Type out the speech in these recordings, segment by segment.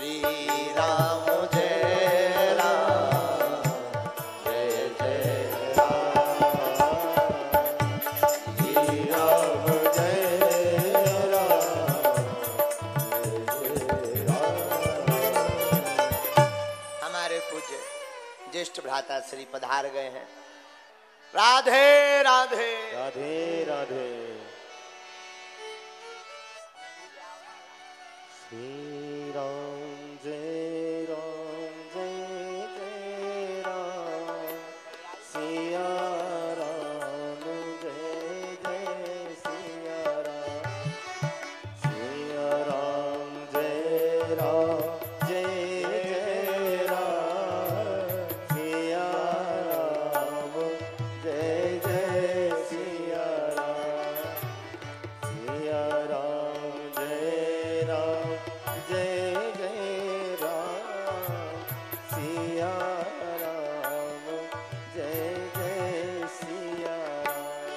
श्री राम जय राम जय जय राम, श्री राम जय राम जय जय राम। हमारे पूज्य ज्येष्ठ भ्राता श्री पधार गए हैं। राधे राधे राधे राधे। श्री राम जय राम सिया राम जय जय सिया राम, सिया राम जय जय राम, सिया राम जय जय सिया राम, सिया राम जय जय राम, सिया राम जय जय सिया राम,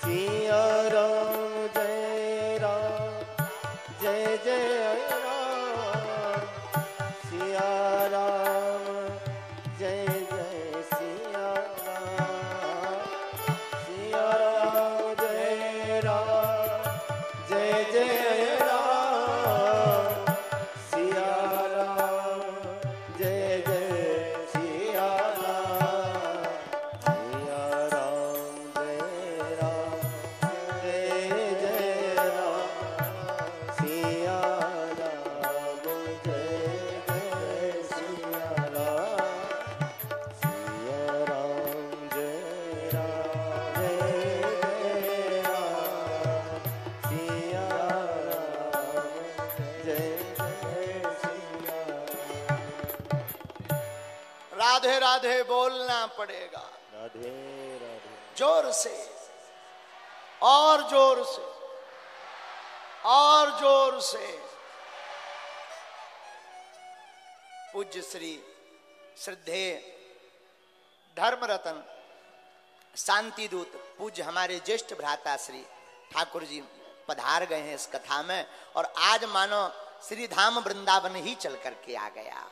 सिया राम जय जय राम, सिया राम जय जय सिया राम, सिया राम जय जय राम, सिया राम जय जय सिया राम, सिया राम जय जय राम, सिया राम जय जय सिया राम, सिया राम जय जय राम, सिया राम जय जय सिया राम। राधे राधे बोलना पड़ेगा राधे राधे। जोर से और जोर से और जोर से। पूज्य श्री श्रद्धेय धर्म रतन शांति दूत पूज्य हमारे ज्येष्ठ भ्राता श्री ठाकुर जी पधार गए हैं इस कथा में, और आज मानो श्री धाम वृंदावन ही चल करके आ गया हो।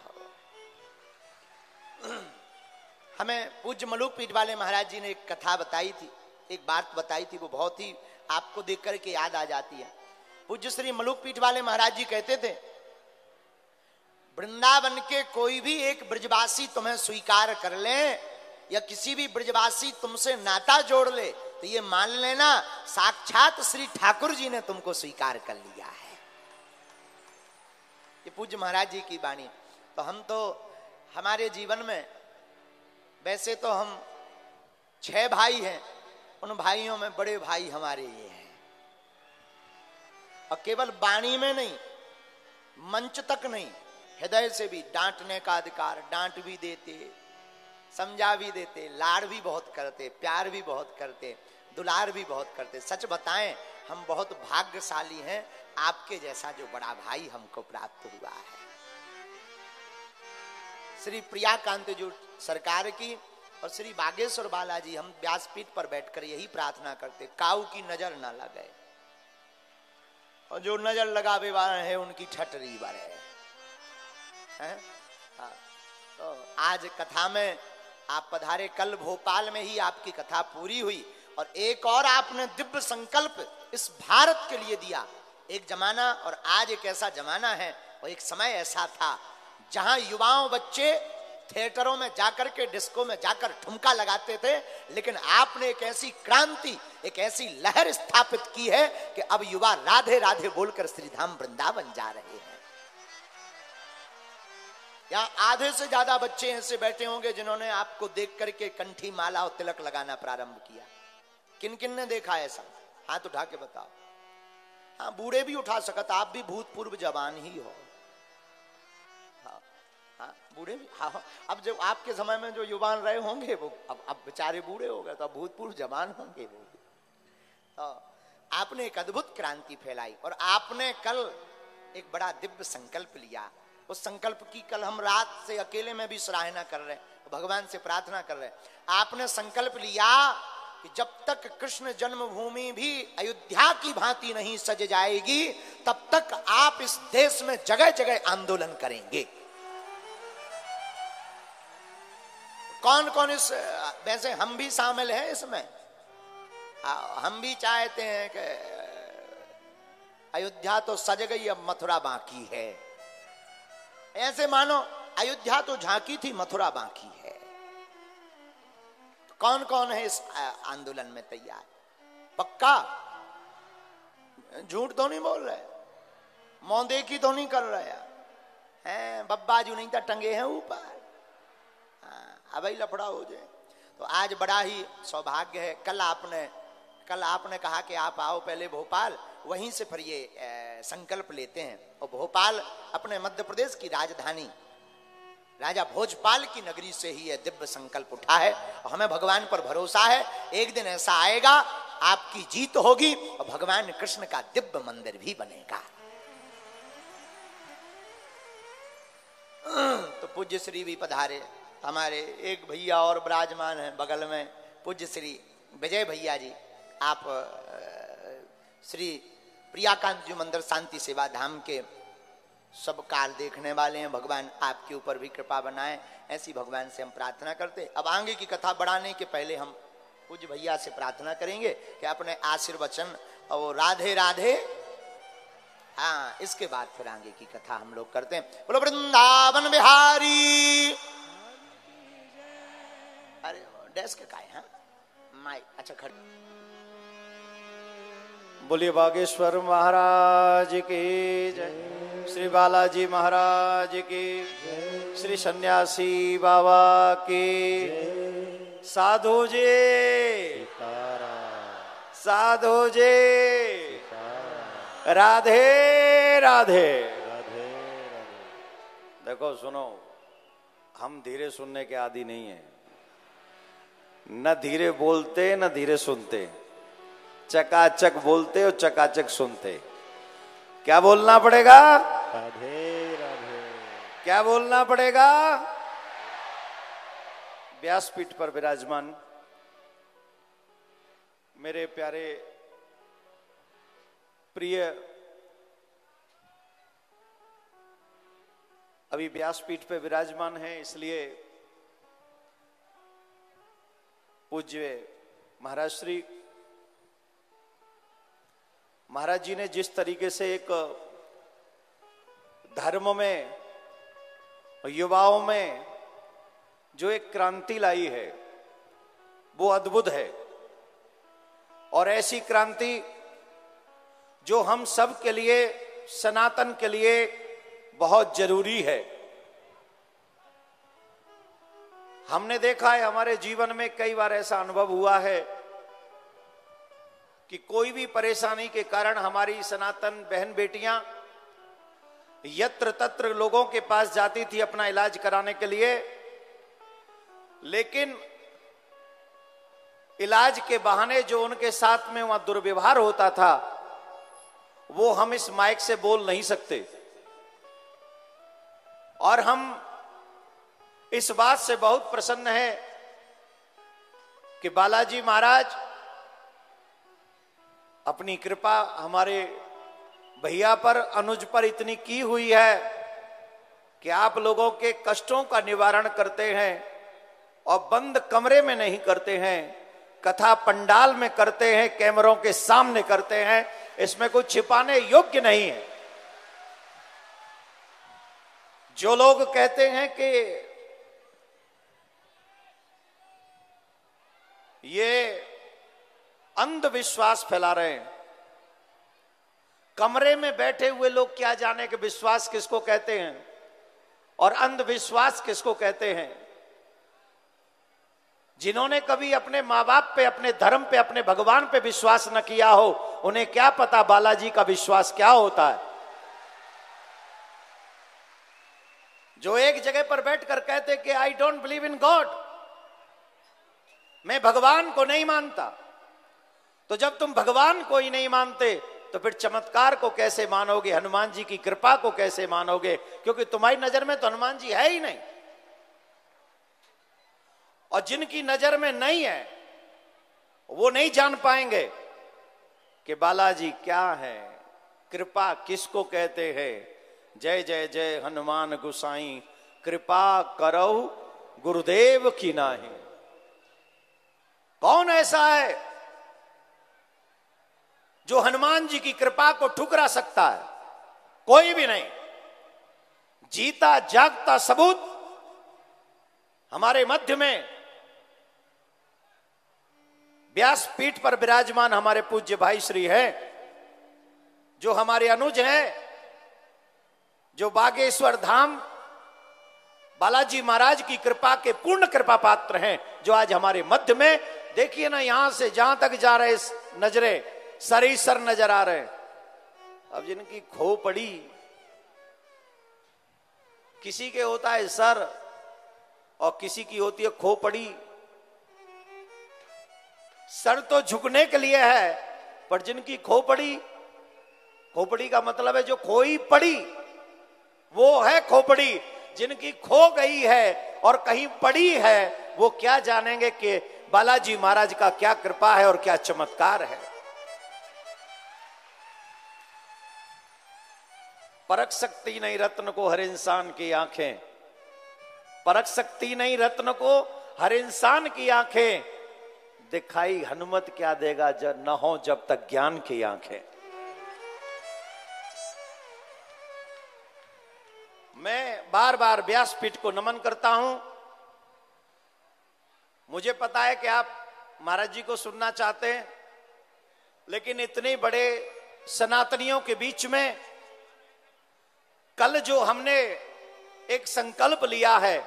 हमें पूज्य मलुक पीठ वाले महाराज जी ने एक कथा बताई थी, एक बात बताई थी, वो बहुत ही आपको देख करके याद आ जाती है। पूज्य श्री मलुक पीठ वाले महाराज जी कहते थे, वृंदावन के कोई भी एक ब्रजवासी तुम्हें स्वीकार कर ले या किसी भी ब्रजवासी तुमसे नाता जोड़ ले तो ये मान लेना साक्षात श्री ठाकुर जी ने तुमको स्वीकार कर लिया है। ये पूज्य महाराज जी की वाणी। तो हम तो हमारे जीवन में वैसे तो हम 6 भाई हैं, उन भाइयों में बड़े भाई हमारे ये हैं, और केवल वाणी में नहीं, मंच तक नहीं, हृदय से भी डांटने का अधिकार, डांट भी देते, समझा भी देते, लाड़ भी बहुत करते, प्यार भी बहुत करते, दुलार भी बहुत करते। सच बताएं हम बहुत भाग्यशाली हैं, आपके जैसा जो बड़ा भाई हमको प्राप्त हुआ है। श्री प्रियाकांत जो सरकार की और श्री बागेश्वर बालाजी, हम व्यासपीठ पर बैठकर यही प्रार्थना करते, काऊ की नजर ना लगे, और जो नजर लगावे वाले है उनकी ठटरी बरे हैं। हाँ। तो आज कथा में आप पधारे, कल भोपाल में ही आपकी कथा पूरी हुई, और एक और आपने दिव्य संकल्प इस भारत के लिए दिया। एक जमाना और आज एक ऐसा जमाना है, और एक समय ऐसा था जहां युवाओं बच्चे थिएटरों में जाकर के, डिस्को में जाकर ठुमका लगाते थे, लेकिन आपने एक ऐसी क्रांति, एक ऐसी लहर स्थापित की है कि अब युवा राधे राधे बोलकर श्रीधाम वृंदावन जा रहे हैं। या आधे से ज्यादा बच्चे ऐसे बैठे होंगे जिन्होंने आपको देख करके कंठी माला और तिलक लगाना प्रारंभ किया। किन किन ने देखा ऐसा? हाथ उठा के बताओ। हाँ, बूढ़े भी उठा सकता, आप भी भूतपूर्व जवान ही हो। हाँ हाँ, बूढ़े भी। हाँ, अब जो आपके समय में जो युवान रहे होंगे वो अब बेचारे बूढ़े हो गए, तो अब भूतपूर्व जवान होंगे वो। तो आपने एक अद्भुत क्रांति फैलाई, और आपने कल एक बड़ा दिव्य संकल्प लिया। उस संकल्प की कल हम रात से अकेले में भी सराहना कर रहे हैं, भगवान से प्रार्थना कर रहे हैं। आपने संकल्प लिया कि जब तक कृष्ण जन्मभूमि भी अयोध्या की भांति नहीं सज जाएगी तब तक आप इस देश में जगह जगह आंदोलन करेंगे। कौन कौन इस, वैसे हम भी शामिल हैं इसमें, हम भी चाहते हैं कि अयोध्या तो सज गई, अब मथुरा बाकी है। ऐसे मानो अयोध्या तो झांकी थी, मथुरा बाकी है। कौन कौन है इस आंदोलन में तैयार? पक्का झूठ तो नहीं बोल रहे, मौदे की तो नहीं कर रहे हैं, बब्बा जो नहीं था टंगे हैं ऊपर, अब ही लफड़ा हो जाए। तो आज बड़ा ही सौभाग्य है। कल आपने कहा कि आप आओ पहले भोपाल, वहीं से फिर ये संकल्प लेते हैं। और भोपाल अपने मध्य प्रदेश की राजधानी राजा भोजपाल की नगरी से ही यह दिव्य संकल्प उठा है। और हमें भगवान पर भरोसा है, एक दिन ऐसा आएगा आपकी जीत होगी और भगवान कृष्ण का दिव्य मंदिर भी बनेगा। तो पूज्य श्री भी पधारे, हमारे एक भैया और विराजमान हैं बगल में, पूज्य श्री विजय भैया जी। आप श्री प्रियाकांत जी मंदिर शांति सेवा धाम के सब कार्य देखने वाले हैं। भगवान आपके ऊपर भी कृपा बनाए, ऐसी भगवान से हम प्रार्थना करते। अब आगे की कथा बढ़ाने के पहले हम पूज्य भैया से प्रार्थना करेंगे कि अपने आशीर्वचन और राधे राधे, हाँ, इसके बाद फिर आगे की कथा हम लोग करते हैं। बोलो वृंदावन बिहारी। अरे डेस्क का है, हाँ माइक, अच्छा खड़े। बोलिए बागेश्वर महाराज की जय, श्री बालाजी महाराज की, श्री सन्यासी बाबा की, साधु जी, साधु जी, राधे राधे। देखो सुनो, हम धीरे सुनने के आदी नहीं है, न धीरे बोलते न धीरे सुनते, चकाचक बोलते और चकाचक सुनते। क्या बोलना पड़ेगा? राधे राधे। क्या बोलना पड़ेगा? व्यासपीठ पर विराजमान मेरे प्यारे प्रिय, अभी व्यासपीठ पे विराजमान है, इसलिए पूज्य महाराज श्री महाराज जी ने जिस तरीके से एक धर्म में, युवाओं में जो एक क्रांति लाई है वो अद्भुत है। और ऐसी क्रांति जो हम सब के लिए, सनातन के लिए बहुत जरूरी है। हमने देखा है, हमारे जीवन में कई बार ऐसा अनुभव हुआ है कि कोई भी परेशानी के कारण हमारी सनातन बहन बेटियां यत्र तत्र लोगों के पास जाती थी अपना इलाज कराने के लिए, लेकिन इलाज के बहाने जो उनके साथ में वहां दुर्व्यवहार होता था वो हम इस माइक से बोल नहीं सकते। और हम इस बात से बहुत प्रसन्न हैं कि बालाजी महाराज अपनी कृपा हमारे भैया पर, अनुज पर इतनी की हुई है कि आप लोगों के कष्टों का निवारण करते हैं और बंद कमरे में नहीं करते हैं, कथा पंडाल में करते हैं, कैमरों के सामने करते हैं। इसमें कुछ छिपाने योग्य नहीं है। जो लोग कहते हैं कि ये अंधविश्वास फैला रहे हैं, कमरे में बैठे हुए लोग क्या जाने कि विश्वास किसको कहते हैं और अंधविश्वास किसको कहते हैं। जिन्होंने कभी अपने माँ बाप पे, अपने धर्म पे, अपने भगवान पे विश्वास न किया हो, उन्हें क्या पता बालाजी का विश्वास क्या होता है। जो एक जगह पर बैठकर कहते कि I don't believe in God, मैं भगवान को नहीं मानता। तो जब तुम भगवान को ही नहीं मानते तो फिर चमत्कार को कैसे मानोगे, हनुमान जी की कृपा को कैसे मानोगे? क्योंकि तुम्हारी नजर में तो हनुमान जी है ही नहीं। और जिनकी नजर में नहीं है वो नहीं जान पाएंगे कि बालाजी क्या है, कृपा किसको कहते हैं। जय जय जय हनुमान गोसाई, कृपा करो गुरुदेव की नाही। कौन ऐसा है जो हनुमान जी की कृपा को ठुकरा सकता है? कोई भी नहीं। जीता जागता सबूत हमारे मध्य में व्यासपीठ पर विराजमान हमारे पूज्य भाई श्री है, जो हमारे अनुज हैं, जो बागेश्वर धाम बालाजी महाराज की कृपा के पूर्ण कृपा पात्र हैं, जो आज हमारे मध्य में, देखिए ना, यहां से जहां तक जा रहे नजरे सरीसर नजर आ रहे हैं। अब जिनकी खो पड़ी, किसी के होता है सर और किसी की होती है खो पड़ी। सर तो झुकने के लिए है, पर जिनकी खोपड़ी, खोपड़ी का मतलब है जो खोई पड़ी, वो है खोपड़ी। जिनकी खो गई है और कहीं पड़ी है, वो क्या जानेंगे कि बालाजी महाराज का क्या कृपा है और क्या चमत्कार है। परख सकती नहीं रत्न को हर इंसान की आंखें, परख सकती नहीं रत्न को हर इंसान की आंखें, दिखाई हनुमत क्या देगा जब न हो जब तक ज्ञान की आंखें। मैं बार बार व्यासपीठ को नमन करता हूं। मुझे पता है कि आप महाराज जी को सुनना चाहते हैं, लेकिन इतने बड़े सनातनियों के बीच में कल जो हमने एक संकल्प लिया है,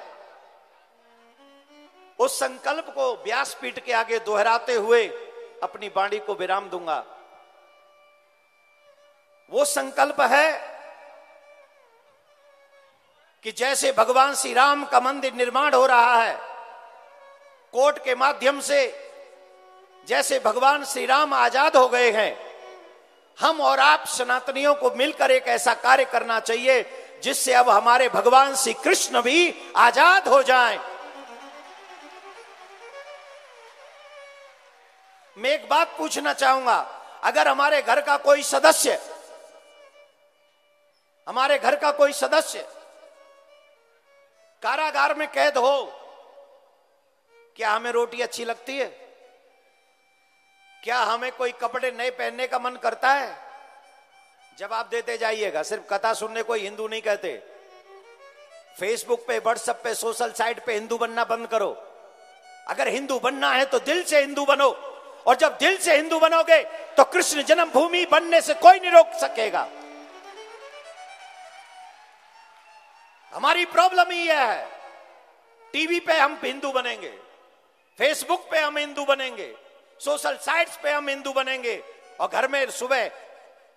उस संकल्प को व्यासपीठ के आगे दोहराते हुए अपनी वाणी को विराम दूंगा। वो संकल्प है कि जैसे भगवान श्री राम का मंदिर निर्माण हो रहा है, कोर्ट के माध्यम से जैसे भगवान श्री राम आजाद हो गए हैं, हम और आप सनातनियों को मिलकर एक ऐसा कार्य करना चाहिए जिससे अब हमारे भगवान श्री कृष्ण भी आजाद हो जाएं। मैं एक बात पूछना चाहूंगा, अगर हमारे घर का कोई सदस्य, हमारे घर का कोई सदस्य कारागार में कैद हो, क्या हमें रोटी अच्छी लगती है? क्या हमें कोई कपड़े नए पहनने का मन करता है? जवाब देते जाइएगा। सिर्फ कथा सुनने को हिंदू नहीं कहते। फेसबुक पे, व्हाट्सएप पे, सोशल साइट पे हिंदू बनना बंद करो। अगर हिंदू बनना है तो दिल से हिंदू बनो, और जब दिल से हिंदू बनोगे तो कृष्ण जन्मभूमि बनने से कोई नहीं रोक सकेगा। हमारी प्रॉब्लम ही यह है, टीवी पे हम हिंदू बनेंगे, फेसबुक पे हम हिंदू बनेंगे, सोशल साइट्स पे हम हिंदू बनेंगे, और घर में सुबह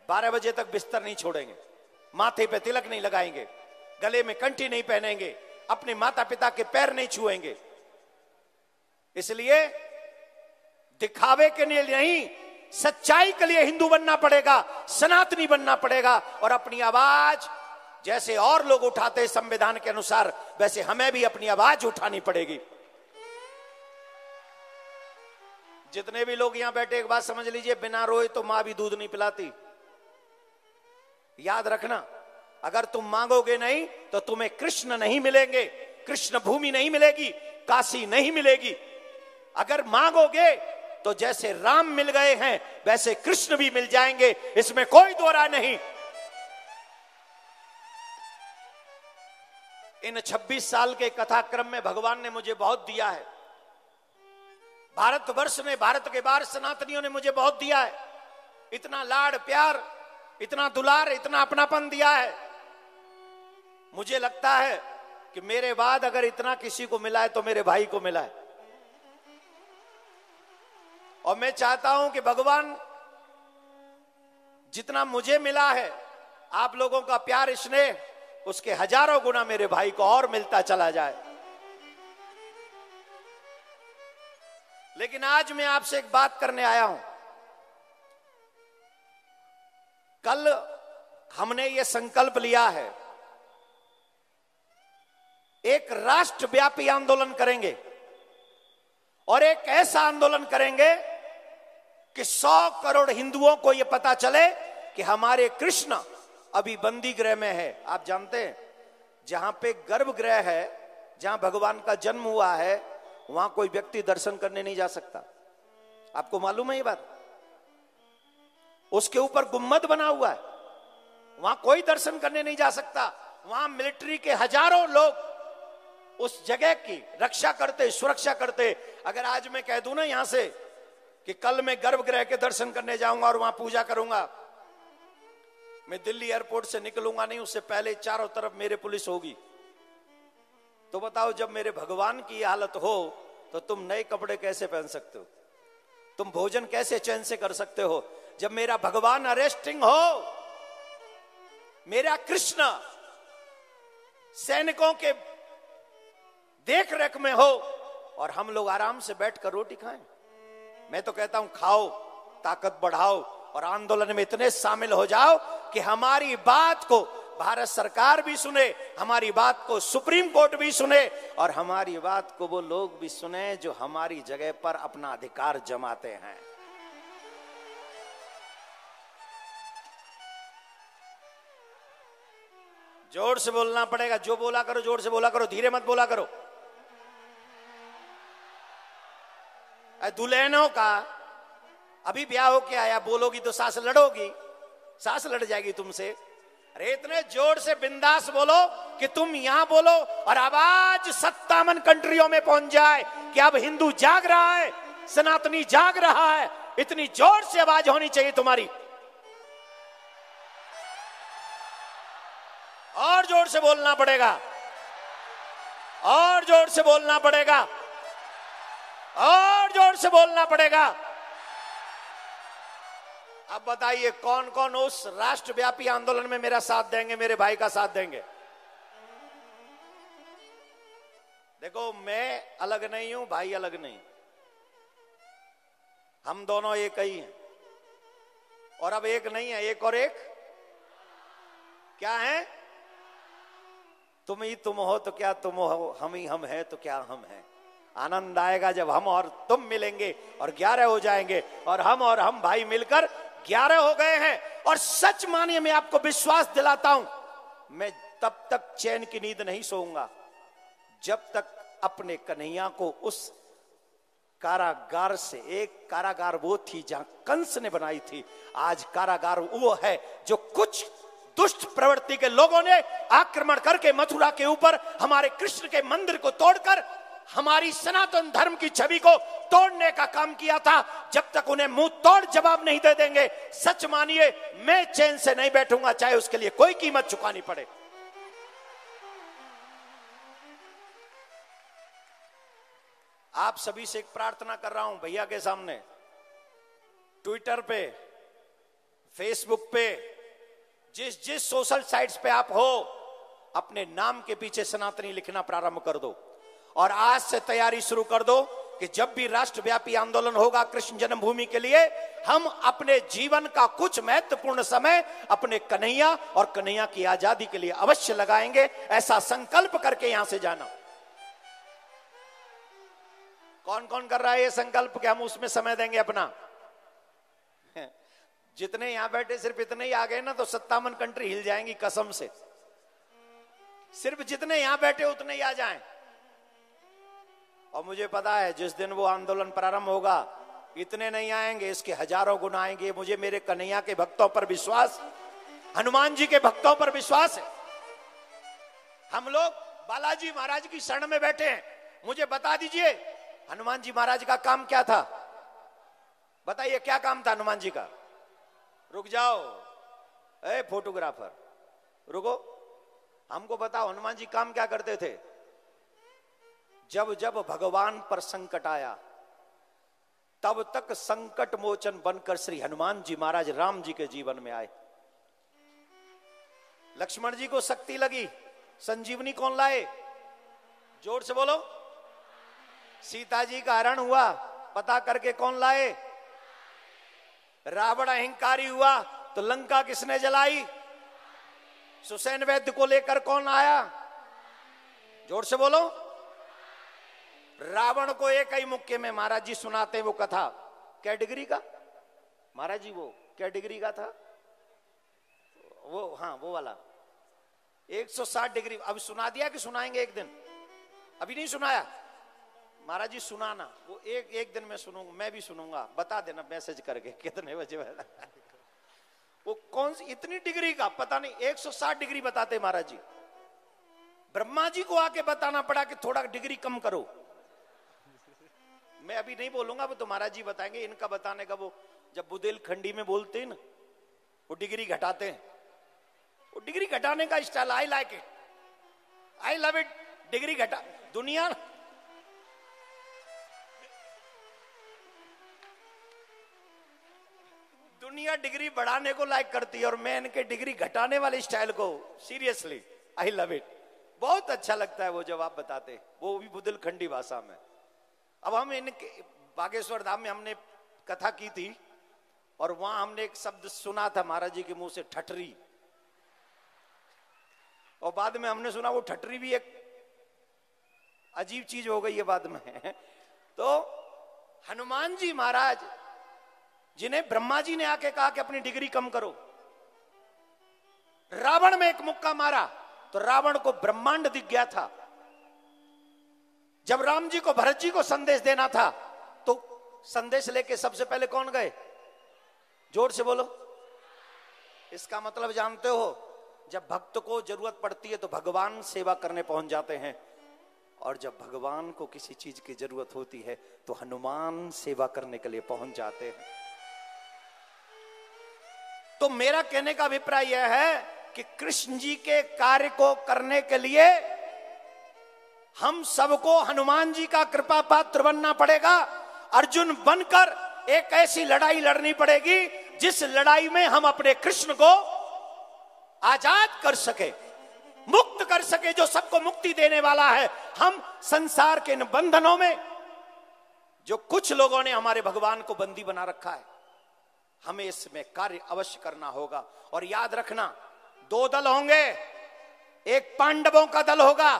12 बजे तक बिस्तर नहीं छोड़ेंगे, माथे पे तिलक नहीं लगाएंगे, गले में कंठी नहीं पहनेंगे, अपने माता पिता के पैर नहीं छुएंगे। इसलिए दिखावे के लिए नहीं, सच्चाई के लिए हिंदू बनना पड़ेगा, सनातनी बनना पड़ेगा, और अपनी आवाज जैसे और लोग उठाते संविधान के अनुसार, वैसे हमें भी अपनी आवाज उठानी पड़ेगी। जितने भी लोग यहां बैठे, एक बात समझ लीजिए, बिना रोए तो मां भी दूध नहीं पिलाती। याद रखना, अगर तुम मांगोगे नहीं तो तुम्हें कृष्ण नहीं मिलेंगे, कृष्ण भूमि नहीं मिलेगी, काशी नहीं मिलेगी। अगर मांगोगे तो जैसे राम मिल गए हैं वैसे कृष्ण भी मिल जाएंगे, इसमें कोई दो राय नहीं। इन 26 साल के कथाक्रम में भगवान ने मुझे बहुत दिया है, भारतवर्ष ने, भारत के बाहर सनातनियों ने मुझे बहुत दिया है। इतना लाड़ प्यार, इतना दुलार, इतना अपनापन दिया है। मुझे लगता है कि मेरे बाद अगर इतना किसी को मिला है तो मेरे भाई को मिला है। और मैं चाहता हूं कि भगवान जितना मुझे मिला है, आप लोगों का प्यार, स्नेह, उसके हजारों गुना मेरे भाई को और मिलता चला जाए। लेकिन आज मैं आपसे एक बात करने आया हूं। कल हमने ये संकल्प लिया है, एक राष्ट्रव्यापी आंदोलन करेंगे, और एक ऐसा आंदोलन करेंगे कि 100 करोड़ हिंदुओं को यह पता चले कि हमारे कृष्ण अभी बंदी गृह में है। आप जानते हैं जहां पे गर्भगृह है, जहां भगवान का जन्म हुआ है, वहां कोई व्यक्ति दर्शन करने नहीं जा सकता। आपको मालूम है ये बात? उसके ऊपर गुम्मद बना हुआ है, वहां कोई दर्शन करने नहीं जा सकता। वहां मिलिट्री के हजारों लोग उस जगह की रक्षा करते, सुरक्षा करते। अगर आज मैं कह दूं ना यहां से कि कल मैं गर्भगृह के दर्शन करने जाऊंगा और वहां पूजा करूंगा, मैं दिल्ली एयरपोर्ट से निकलूंगा नहीं, उससे पहले चारों तरफ मेरे पुलिस होगी। तो बताओ, जब मेरे भगवान की हालत हो तो तुम नए कपड़े कैसे पहन सकते हो? तुम भोजन कैसे चैन से कर सकते हो? जब मेरा भगवान अरेस्टिंग हो, मेरा कृष्ण सैनिकों के देख रेख में हो और हम लोग आराम से बैठकर रोटी खाएं। मैं तो कहता हूं खाओ, ताकत बढ़ाओ और आंदोलन में इतने शामिल हो जाओ कि हमारी बात को भारत सरकार भी सुने, हमारी बात को सुप्रीम कोर्ट भी सुने और हमारी बात को वो लोग भी सुने जो हमारी जगह पर अपना अधिकार जमाते हैं। जोर से बोलना पड़ेगा। जो बोला करो जोर से बोला करो, धीरे मत बोला करो। दुल्हनों का अभी ब्याह हो के आया, बोलोगी तो सास लड़ोगी, सास लड़ जाएगी तुमसे। अरे इतने जोर से बिंदास बोलो कि तुम यहां बोलो और आवाज 57 कंट्रियों में पहुंच जाए कि अब हिंदू जाग रहा है, सनातनी जाग रहा है। इतनी जोर से आवाज होनी चाहिए तुम्हारी। और जोर से बोलना पड़ेगा, और जोर से बोलना पड़ेगा, और जोर से बोलना पड़ेगा। अब बताइए कौन कौन उस राष्ट्रव्यापी आंदोलन में मेरा साथ देंगे, मेरे भाई का साथ देंगे? देखो, मैं अलग नहीं हूं, भाई अलग नहीं, हम दोनों एक ही हैं। और अब एक नहीं है, एक और एक क्या है? तुम ही तुम हो तो क्या तुम हो, हम ही हम है तो क्या हम हैं। आनंद आएगा जब हम और तुम मिलेंगे और 11 हो जाएंगे और हम भाई मिलकर 11 हो गए हैं। और सच मानिए, मैं आपको विश्वास दिलाता हूं, मैं तब तक चैन की नींद नहीं सोऊंगा जब तक अपने कन्हैया को उस कारागार से, एक कारागार वो थी जहां कंस ने बनाई थी, आज कारागार वो है जो कुछ दुष्ट प्रवृत्ति के लोगों ने आक्रमण करके मथुरा के ऊपर हमारे कृष्ण के मंदिर को तोड़कर हमारी सनातन धर्म की छवि को तोड़ने का काम किया था। जब तक उन्हें मुंह तोड़ जवाब नहीं दे देंगे, सच मानिए मैं चैन से नहीं बैठूंगा, चाहे उसके लिए कोई कीमत चुकानी पड़े। आप सभी से एक प्रार्थना कर रहा हूं भैया के सामने, ट्विटर पे, फेसबुक पे, जिस जिस सोशल साइट्स पे आप हो, अपने नाम के पीछे सनातनी लिखना प्रारंभ कर दो और आज से तैयारी शुरू कर दो कि जब भी राष्ट्रव्यापी आंदोलन होगा कृष्ण जन्मभूमि के लिए, हम अपने जीवन का कुछ महत्वपूर्ण समय अपने कन्हैया और कन्हैया की आजादी के लिए अवश्य लगाएंगे। ऐसा संकल्प करके यहां से जाना। कौन कौन कर रहा है ये संकल्प कि हम उसमें समय देंगे अपना? जितने यहां बैठे सिर्फ इतने ही आ गए ना तो 57 कंट्री हिल जाएंगी कसम से। सिर्फ जितने यहां बैठे उतने ही आ जाएं। और मुझे पता है जिस दिन वो आंदोलन प्रारंभ होगा इतने नहीं आएंगे, इसके हजारों गुना आएंगे। मुझे मेरे कन्हैया के भक्तों पर विश्वास, हनुमान जी के भक्तों पर विश्वास है। हम लोग बालाजी महाराज की शरण में बैठे हैं। मुझे बता दीजिए हनुमान जी महाराज का काम क्या था? बताइए क्या काम था हनुमान जी का? रुक जाओ ए फोटोग्राफर, रुको, हमको बताओ हनुमान जी काम क्या करते थे? जब जब भगवान पर संकट आया तब तक संकट मोचन बनकर श्री हनुमान जी महाराज राम जी के जीवन में आए। लक्ष्मण जी को शक्ति लगी, संजीवनी कौन लाए? जोर से बोलो। सीता जी का हरण हुआ, पता करके कौन लाए? रावण अहंकारी हुआ तो लंका किसने जलाई? सुसैन वैद्य को लेकर कौन आया? जोर से बोलो। रावण को एक ही मुक्के में महाराज जी सुनाते वो कथा, क्या डिग्री का महाराज जी वो क्या डिग्री का था वो? हाँ वो वाला 160 डिग्री। अब सुना दिया कि सुनाएंगे एक दिन? अभी नहीं सुनाया महाराज जी, सुनाना वो एक दिन में सुनूंगा, मैं भी सुनूंगा, बता देना मैसेज करके कितने बजे वाला। वो कौन सी इतनी डिग्री का पता नहीं, 160 डिग्री बताते महाराज जी। ब्रह्मा जी को आके बताना पड़ा कि थोड़ा डिग्री कम करो। मैं अभी नहीं बोलूंगा, वो तो महाराज जी बताएंगे। इनका बताने का वो जब बुंदेलखंडी में बोलते हैं ना, वो डिग्री घटाते हैं। वो डिग्री घटाने का style I like it, I love it. Degree घटा दुनिया डिग्री बढ़ाने को लाइक करती है और मैं इनके डिग्री घटाने वाले स्टाइल को सीरियसली आई लव इट। बहुत अच्छा लगता है वो जब आप बताते, वो भी बुंदेलखंडी भाषा में। अब हम इनके बागेश्वर धाम में हमने कथा की थी और वहां हमने एक शब्द सुना था महाराज जी के मुंह से, ठटरी। और बाद में हमने सुना वो ठटरी भी एक अजीब चीज हो गई है बाद में। तो हनुमान जी महाराज जिन्हें ब्रह्मा जी ने आके कहा कि अपनी डिग्री कम करो, रावण में एक मुक्का मारा तो रावण को ब्रह्मांड दिख गया था। जब राम जी को भरत जी को संदेश देना था तो संदेश लेके सबसे पहले कौन गए? जोर से बोलो। इसका मतलब जानते हो, जब भक्त को जरूरत पड़ती है तो भगवान सेवा करने पहुंच जाते हैं, और जब भगवान को किसी चीज की जरूरत होती है तो हनुमान सेवा करने के लिए पहुंच जाते हैं। तो मेरा कहने का अभिप्राय यह है कि कृष्ण जी के कार्य को करने के लिए हम सबको हनुमान जी का कृपा पात्र बनना पड़ेगा। अर्जुन बनकर एक ऐसी लड़ाई लड़नी पड़ेगी जिस लड़ाई में हम अपने कृष्ण को आजाद कर सके, मुक्त कर सके, जो सबको मुक्ति देने वाला है। हम संसार के इन बंधनों में जो कुछ लोगों ने हमारे भगवान को बंदी बना रखा है, हमें इसमें कार्य अवश्य करना होगा। और याद रखना, दो दल होंगे, एक पांडवों का दल होगा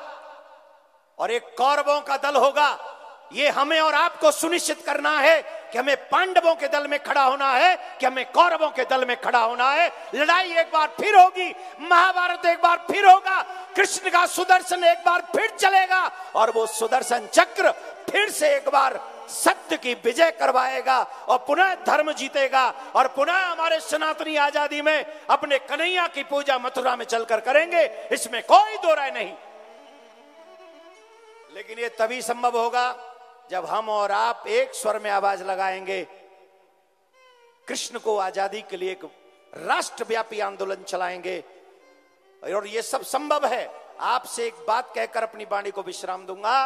और एक कौरवों का दल होगा। ये हमें और आपको सुनिश्चित करना है कि हमें पांडवों के दल में खड़ा होना है कि हमें कौरवों के दल में खड़ा होना है। लड़ाई एक बार फिर होगी, महाभारत एक बार फिर होगा, कृष्ण का सुदर्शन एक बार फिर चलेगा और वो सुदर्शन चक्र फिर से एक बार सत्य की विजय करवाएगा और पुनः धर्म जीतेगा और पुनः हमारे सनातनी आजादी में अपने कन्हैया की पूजा मथुरा में चलकर करेंगे। इसमें कोई दो राय नहीं। लेकिन ये तभी संभव होगा जब हम और आप एक स्वर में आवाज लगाएंगे, कृष्ण को आजादी के लिए एक राष्ट्रव्यापी आंदोलन चलाएंगे। और ये सब संभव है। आपसे एक बात कहकर अपनी वाणी को विश्राम दूंगा।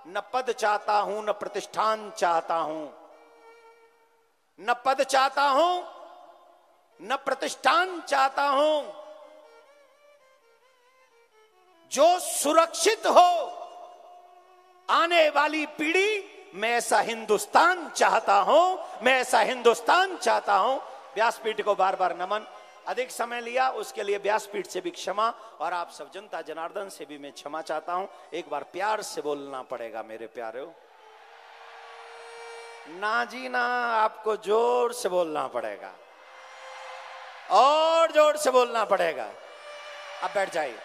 न पद चाहता हूं, न प्रतिष्ठान चाहता हूं, न पद चाहता हूं, न प्रतिष्ठान चाहता हूं। जो सुरक्षित हो आने वाली पीढ़ी, मैं ऐसा हिंदुस्तान चाहता हूं, मैं ऐसा हिंदुस्तान चाहता हूं। व्यासपीठ को बार बार नमन। अधिक समय लिया उसके लिए व्यासपीठ से भी क्षमा और आप सब जनता जनार्दन से भी मैं क्षमा चाहता हूं। एक बार प्यार से बोलना पड़ेगा मेरे प्यारे। ना जी ना, आपको जोर से बोलना पड़ेगा और जोर से बोलना पड़ेगा। अब बैठ जाइए,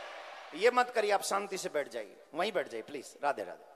ये मत करिए, आप शांति से बैठ जाइए, वहीं बैठ जाइए प्लीज। राधे राधे।